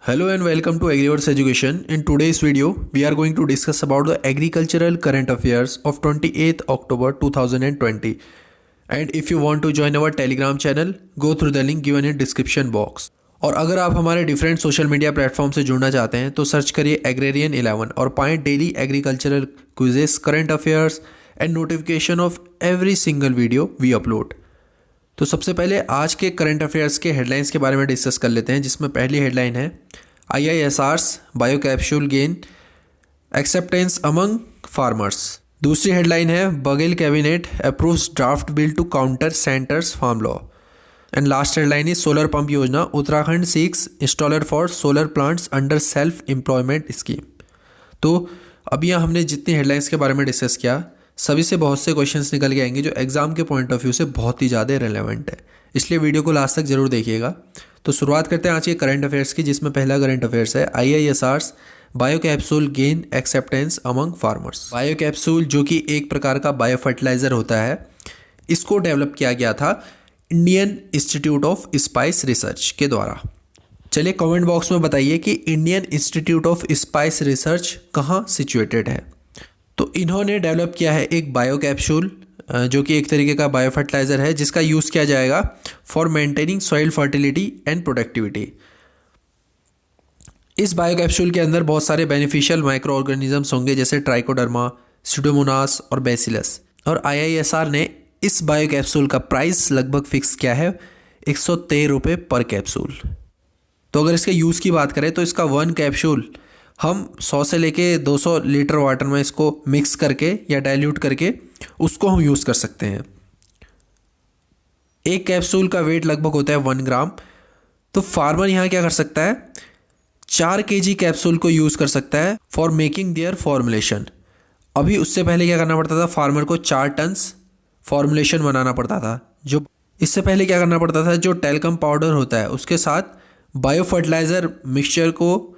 Hello and welcome to AgriVerse Education. In today's video, we are going to discuss about the agricultural current affairs of 28th October 2020. And if you want to join our Telegram channel, go through the link given in description box. और अगर आप हमारे different social media platform से जुड़ना चाहते हैं तो search करिए एग्रेरियन 11 और पाएं daily agricultural quizzes, current affairs and notification of every single video we upload. तो सबसे पहले आज के करंट अफेयर्स के हेडलाइंस के बारे में डिस्कस कर लेते हैं, जिसमें पहली हेडलाइन है IISR's biocapsule gain acceptance among farmers. दूसरी हेडलाइन है Baghel cabinet approves draft bill to counter centres farm law. And last headline is solar pump yojana, Uttarakhand seeks installer for solar plants under self employment scheme. तो अभी यहाँ हमने जितनी headlines के बारे में डिस्कस किया सभी से बहुत से क्वेश्चंस निकल के आएंगे जो एग्जाम के पॉइंट ऑफ व्यू से बहुत ही ज़्यादा रेलेवेंट है, इसलिए वीडियो को लास्ट तक जरूर देखिएगा। तो शुरुआत करते हैं आज के करंट अफेयर्स की, जिसमें पहला करंट अफेयर्स है IISR's biocapsule gain acceptance among farmers. Biocapsule जो कि एक प्रकार का बायो फर्टिलाइजर होता है, इसको डेवलप किया गया था Indian institute of spice research के द्वारा। चलिए कमेंट बॉक्स में बताइए कि Indian institute of spice research कहाँ सिचुएटेड है। तो इन्होंने डेवलप किया है एक बायो कैप्सूल जो कि एक तरीके का बायो फर्टिलाइजर है, जिसका यूज़ किया जाएगा for maintaining soil fertility and productivity. इस बायो कैप्सूल के अंदर बहुत सारे बेनिफिशियल माइक्रो ऑर्गेनिजम्स होंगे, जैसे ट्राइकोडर्मा, स्यूडोमोनास और बेसिलस। और IISR ने इस बायो कैप्सूल का प्राइस लगभग फिक्स किया है 113 रुपये पर कैप्सूल। तो अगर इसके यूज़ की बात करें तो इसका 1 कैप्सूल हम 100 से लेके 200 लीटर वाटर में इसको मिक्स करके या डाइल्यूट करके उसको हम यूज़ कर सकते हैं। एक कैप्सूल का वेट लगभग होता है 1 ग्राम। तो फार्मर यहाँ क्या कर सकता है, 4 kg कैप्सूल को यूज़ कर सकता है फॉर मेकिंग देयर फॉर्मुलेशन। अभी उससे पहले क्या करना पड़ता था, फार्मर को 4 टन्स फॉर्मुलेशन बनाना पड़ता था। जो इससे पहले क्या करना पड़ता था, जो टेल्कम पाउडर होता है उसके साथ बायो फर्टिलाइज़र मिक्सचर को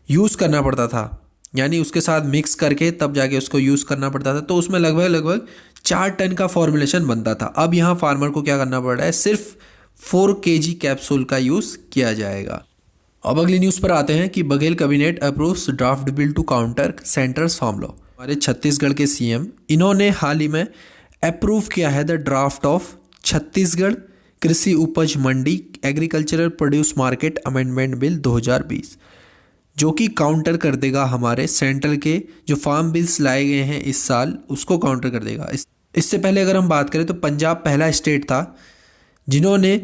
यूज़ करना पड़ता था, यानी उसके साथ मिक्स करके तब जाके उसको यूज़ करना पड़ता था। तो उसमें लगभग 4 टन का फॉर्मुलेशन बनता था। अब यहाँ फार्मर को क्या करना पड़ रहा है, सिर्फ 4 kg कैप्सूल का यूज़ किया जाएगा। अब अगली न्यूज़ पर आते हैं कि Baghel cabinet approves draft bill to counter centres farm law. हमारे छत्तीसगढ़ के CM इन्होंने हाल ही में अप्रूव किया है the draft of Chhattisgarh Krishi Upaj Mandi agricultural produce market amendment bill 2020, जो कि काउंटर कर देगा हमारे सेंट्रल के जो फार्म बिल्स लाए गए हैं इस साल, उसको काउंटर कर देगा। इससे पहले अगर हम बात करें तो पंजाब पहला स्टेट था जिन्होंने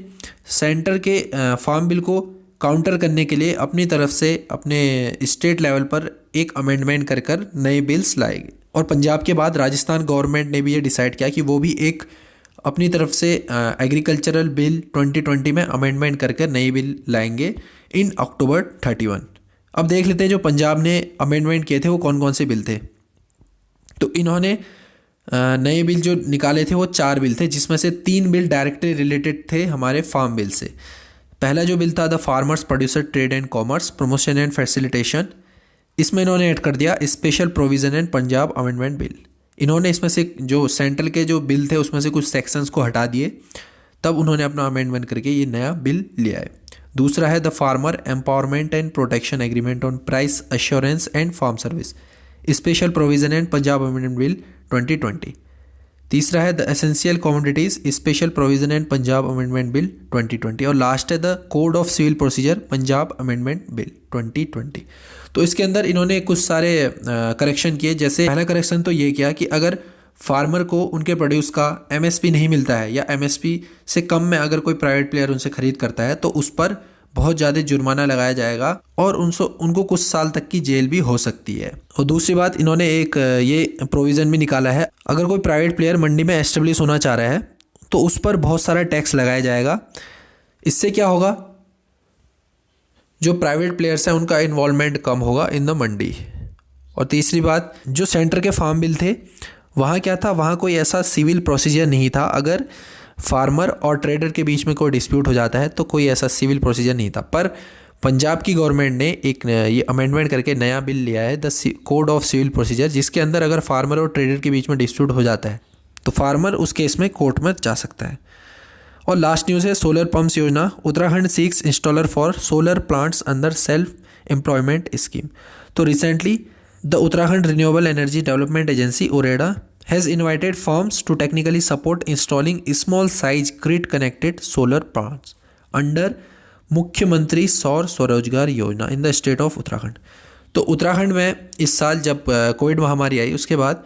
सेंटर के फार्म बिल को काउंटर करने के लिए अपनी तरफ से अपने स्टेट लेवल पर एक अमेंडमेंट कर नए बिल्स लाए। और पंजाब के बाद राजस्थान गवर्नमेंट ने भी ये डिसाइड किया कि वो भी एक अपनी तरफ से एग्रीकल्चरल बिल 2020 में अमेंडमेंट कर नई बिल लाएंगे इन अक्टूबर 31। अब देख लेते हैं जो पंजाब ने अमेंडमेंट किए थे वो कौन कौन से बिल थे। तो इन्होंने नए बिल जो निकाले थे वो 4 बिल थे, जिसमें से 3 बिल डायरेक्टली रिलेटेड थे हमारे फार्म बिल से। पहला जो बिल था the farmers producer trade and commerce promotion and facilitation, इसमें इन्होंने ऐड कर दिया special provision and Punjab amendment bill. इन्होंने इसमें से जो सेंट्रल के जो बिल थे उसमें से कुछ सेक्शंस को हटा दिए, तब उन्होंने अपना अमेंडमेंट करके ये नया बिल लिया है। दूसरा है the farmer empowerment and protection agreement on price assurance and farm service special provision and Punjab amendment bill 2020। तीसरा है the essential commodities special provision and Punjab amendment bill 2020। और लास्ट है the code of civil procedure Punjab amendment bill 2020। तो इसके अंदर इन्होंने कुछ सारे करेक्शन किए। जैसे पहला करेक्शन तो ये किया कि अगर फार्मर को उनके प्रोड्यूस का MSP नहीं मिलता है या MSP से कम में अगर कोई प्राइवेट प्लेयर उनसे खरीद करता है तो उस पर बहुत ज़्यादा जुर्माना लगाया जाएगा और उनको कुछ साल तक की जेल भी हो सकती है। और दूसरी बात, इन्होंने एक ये प्रोविज़न भी निकाला है, अगर कोई प्राइवेट प्लेयर मंडी में एस्टेब्लिश होना चाह रहा है तो उस पर बहुत सारा टैक्स लगाया जाएगा। इससे क्या होगा, जो प्राइवेट प्लेयर्स हैं उनका इन्वॉल्वमेंट कम होगा इन द मंडी। और तीसरी बात, जो सेंटर के फार्म बिल थे वहाँ क्या था, वहाँ कोई ऐसा सिविल प्रोसीजर नहीं था। अगर फार्मर और ट्रेडर के बीच में कोई डिस्प्यूट हो जाता है तो कोई ऐसा सिविल प्रोसीजर नहीं था। पर पंजाब की गवर्नमेंट ने एक ये अमेंडमेंट करके नया बिल लिया है the code of civil procedure, जिसके अंदर अगर फार्मर और ट्रेडर के बीच में डिस्प्यूट हो जाता है तो फार्मर उस केस में कोर्ट में जा सकता है। और लास्ट न्यूज़ है solar pumps yojana, Uttarakhand seeks installer for solar plants under self employment scheme. तो recently the Uttarakhand renewable energy development agency UREDA has invited firms to technically support installing small size grid connected solar plants under Mukhyamantri Saur स्वरोजगार Yojana in the state of Uttarakhand. तो उत्तराखंड में इस साल जब Covid महामारी आई उसके बाद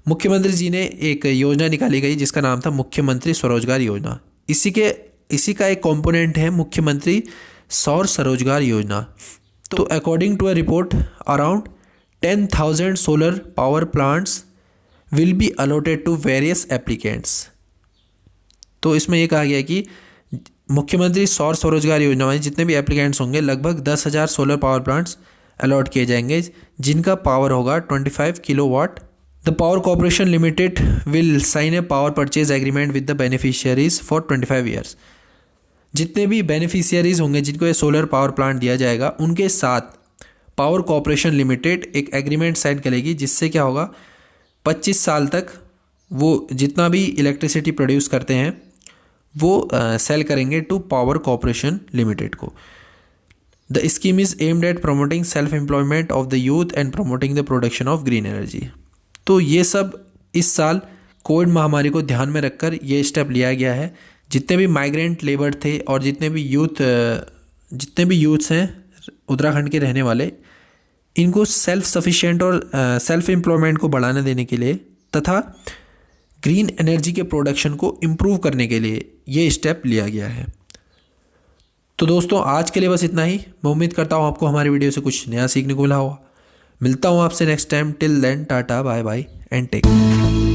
मुख्यमंत्री जी ने एक योजना निकाली गई जिसका नाम था मुख्यमंत्री स्वरोजगार योजना। इसी का एक कंपोनेंट है मुख्यमंत्री सौर स्वरोजगार योजना। तो according to a report around 10,000 solar power plants will be allotted to various applicants. तो इसमें यह कहा गया कि मुख्यमंत्री सौर स्वरोजगार योजना में जितने भी एप्लीकेंट्स होंगे लगभग 10,000 सोलर पावर प्लांट्स अलॉट किए जाएंगे जिनका पावर होगा 25 kilowatt. The power corporation limited will sign a power purchase agreement with the beneficiaries for 25 years. जितने भी बेनिफिशियरीज होंगे जिनको ये सोलर पावर प्लांट दिया जाएगा उनके साथ पावर कॉर्पोरेशन लिमिटेड एक एग्रीमेंट साइन करेगी जिससे क्या होगा 25 साल तक वो जितना भी इलेक्ट्रिसिटी प्रोड्यूस करते हैं वो सेल करेंगे टू पावर कॉर्पोरेशन लिमिटेड को। The scheme is aimed at promoting self employment of the youth and promoting the production of green energy. तो ये सब इस साल कोविड महामारी को ध्यान में रखकर ये स्टेप लिया गया है। जितने भी माइग्रेंट लेबर थे और जितने भी यूथ्स हैं उत्तराखंड के रहने वाले इनको सेल्फ सफिशिएंट और सेल्फ एम्प्लॉयमेंट को बढ़ाने देने के लिए तथा ग्रीन एनर्जी के प्रोडक्शन को इम्प्रूव करने के लिए ये स्टेप लिया गया है। तो दोस्तों आज के लिए बस इतना ही। मैं उम्मीद करता हूँ आपको हमारी वीडियो से कुछ नया सीखने को मिला होगा। मिलता हूँ आपसे next time. Till then tata bye bye and take care.